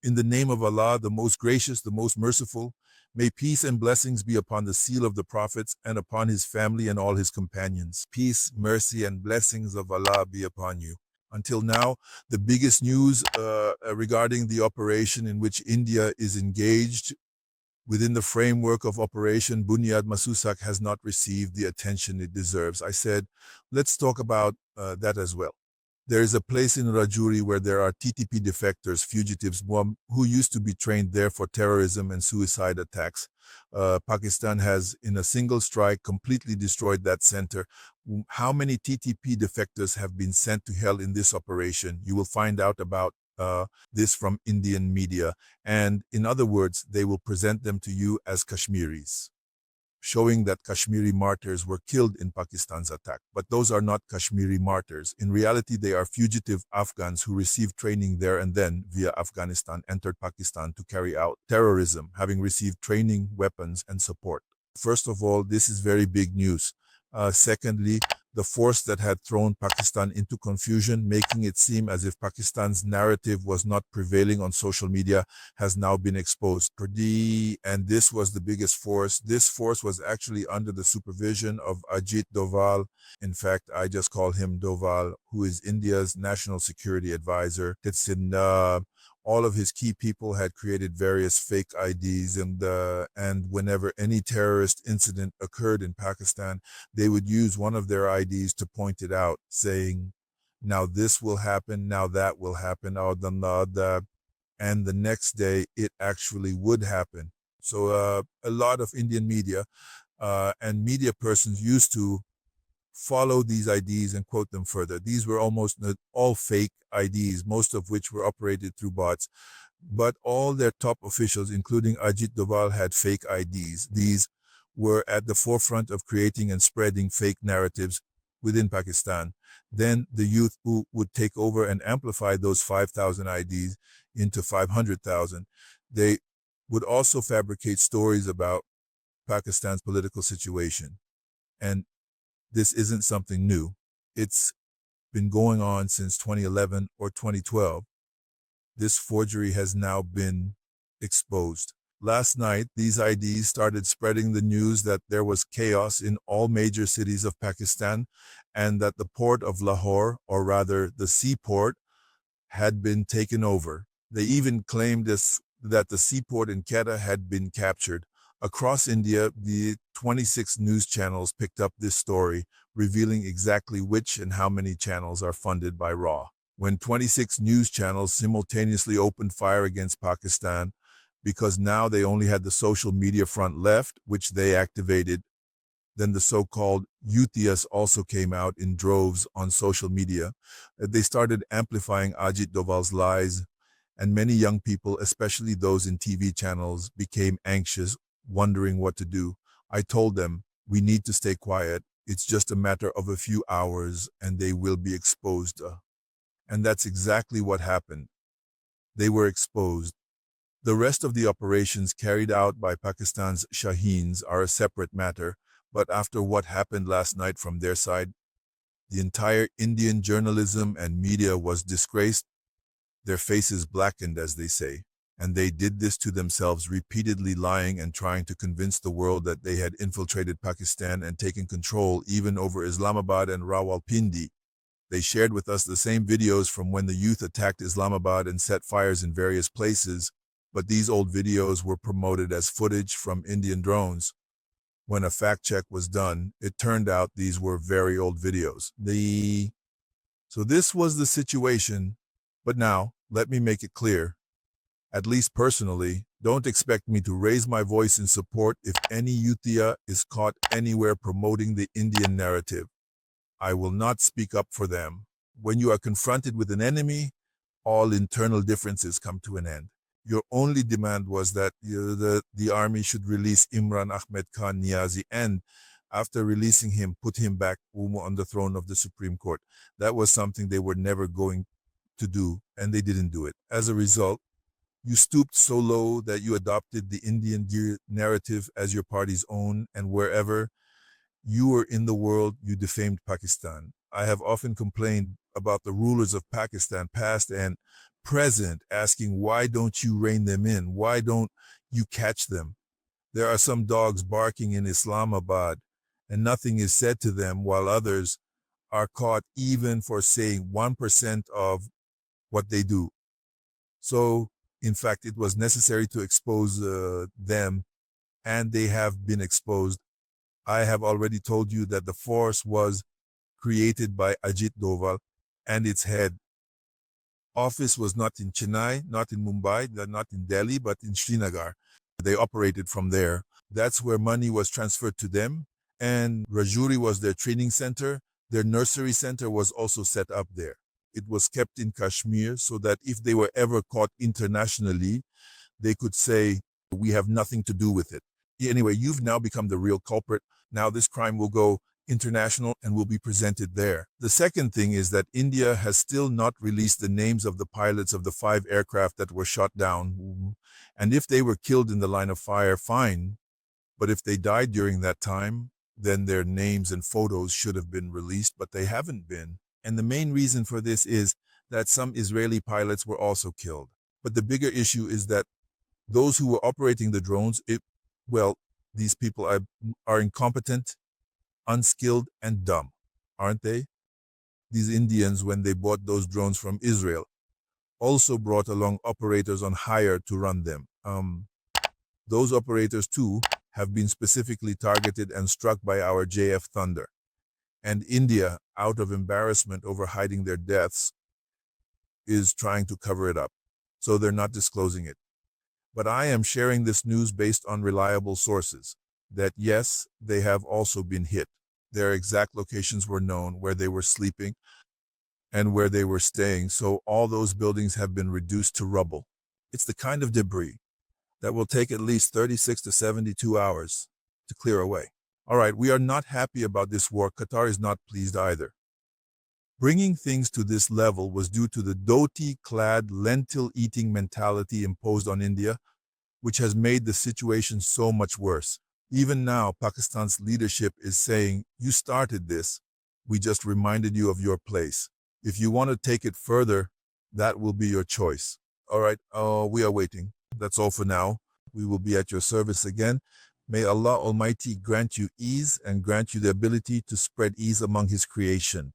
In the name of Allah, the most gracious, the most merciful, may peace and blessings be upon the seal of the prophets and upon his family and all his companions. Peace, mercy, and blessings of Allah be upon you. Until now, the biggest news regarding the operation in which India is engaged within the framework of Operation Bunyad Masusak has not received the attention it deserves. I said, let's talk about that as well. There is a place in Rajuri where there are TTP defectors, fugitives, who used to be trained there for terrorism and suicide attacks. Pakistan has, in a single strike, completely destroyed that center. How many TTP defectors have been sent to hell in this operation? You will find out about this from Indian media. And in other words, they will present them to you as Kashmiris, showing that Kashmiri martyrs were killed in Pakistan's attack. But those are not Kashmiri martyrs. In reality, they are fugitive Afghans who received training there and then, via Afghanistan, entered Pakistan to carry out terrorism, having received training, weapons, and support. First of all, this is very big news. Secondly, the force that had thrown Pakistan into confusion, making it seem as if Pakistan's narrative was not prevailing on social media, has now been exposed. And this was the biggest force. This force was actually under the supervision of Ajit Doval. In fact, I just call him Doval, who is India's national security advisor. It's in all of his key people had created various fake IDs, and whenever any terrorist incident occurred in Pakistan, they would use one of their IDs to point it out, saying, now this will happen, now that will happen, and the next day it actually would happen. So a lot of Indian media and media persons used to follow these IDs and quote them further. These were almost all fake IDs, most of which were operated through bots. But all their top officials, including Ajit Doval, had fake IDs. These were at the forefront of creating and spreading fake narratives within Pakistan. Then the youth who would take over and amplify those 5,000 IDs into 500,000. They would also fabricate stories about Pakistan's political situation. And this isn't something new. It's been going on since 2011 or 2012. This forgery has now been exposed. Last night, these IDs started spreading the news that there was chaos in all major cities of Pakistan and that the port of Lahore, or rather the seaport, had been taken over. They even claimed that the seaport in Quetta had been captured. Across India, the 26 news channels picked up this story, revealing exactly which and how many channels are funded by RAW. When 26 news channels simultaneously opened fire against Pakistan, because now they only had the social media front left, which they activated, then the so-called UTS also came out in droves on social media. They started amplifying Ajit Doval's lies, and many young people, especially those in TV channels, became anxious, wondering what to do. I told them, we need to stay quiet. It's just a matter of a few hours and they will be exposed. And that's exactly what happened. They were exposed. The rest of the operations carried out by Pakistan's Shaheens are a separate matter, but after what happened last night from their side, the entire Indian journalism and media was disgraced, their faces blackened, as they say. And they did this to themselves, repeatedly lying and trying to convince the world that they had infiltrated Pakistan and taken control even over Islamabad and Rawalpindi. They shared with us the same videos from when the youth attacked Islamabad and set fires in various places, but these old videos were promoted as footage from Indian drones. When a fact check was done, it turned out these were very old videos. So this was the situation, but now, let me make it clear. At least personally, don't expect me to raise my voice in support if any Yutia is caught anywhere promoting the Indian narrative. I will not speak up for them. When you are confronted with an enemy, all internal differences come to an end. Your only demand was that the army should release Imran Ahmed Khan Niazi and, after releasing him, put him back on the throne of the Supreme Court. That was something they were never going to do, and they didn't do it. As a result, you stooped so low that you adopted the Indian narrative as your party's own, and wherever you were in the world, you defamed Pakistan. I have often complained about the rulers of Pakistan, past and present, asking, why don't you rein them in? Why don't you catch them? There are some dogs barking in Islamabad, and nothing is said to them, while others are caught even for saying 1% of what they do. So, in fact, it was necessary to expose them, and they have been exposed. I have already told you that the force was created by Ajit Doval, and its head office was not in Chennai, not in Mumbai, not in Delhi, but in Srinagar. They operated from there. That's where money was transferred to them, and Rajouri was their training center. Their nursery center was also set up there. It was kept in Kashmir so that if they were ever caught internationally, they could say, we have nothing to do with it. Anyway, you've now become the real culprit. Now this crime will go international and will be presented there. The second thing is that India has still not released the names of the pilots of the 5 aircraft that were shot down. And if they were killed in the line of fire, fine. But if they died during that time, then their names and photos should have been released, but they haven't been. And the main reason for this is that some Israeli pilots were also killed. But the bigger issue is that those who were operating the drones, these people are incompetent, unskilled, and dumb, aren't they? These Indians, when they bought those drones from Israel, also brought along operators on hire to run them. Those operators too have been specifically targeted and struck by our JF Thunder. And India, out of embarrassment over hiding their deaths, is trying to cover it up. So they're not disclosing it. But I am sharing this news based on reliable sources, that yes, they have also been hit. Their exact locations were known, where they were sleeping and where they were staying, so all those buildings have been reduced to rubble. It's the kind of debris that will take at least 36 to 72 hours to clear away. All right, we are not happy about this war. Qatar is not pleased either. Bringing things to this level was due to the dhoti-clad, lentil-eating mentality imposed on India, which has made the situation so much worse. Even now, Pakistan's leadership is saying, you started this. We just reminded you of your place. If you want to take it further, that will be your choice. All right, we are waiting. That's all for now. We will be at your service again. May Allah Almighty grant you ease and grant you the ability to spread ease among His creation.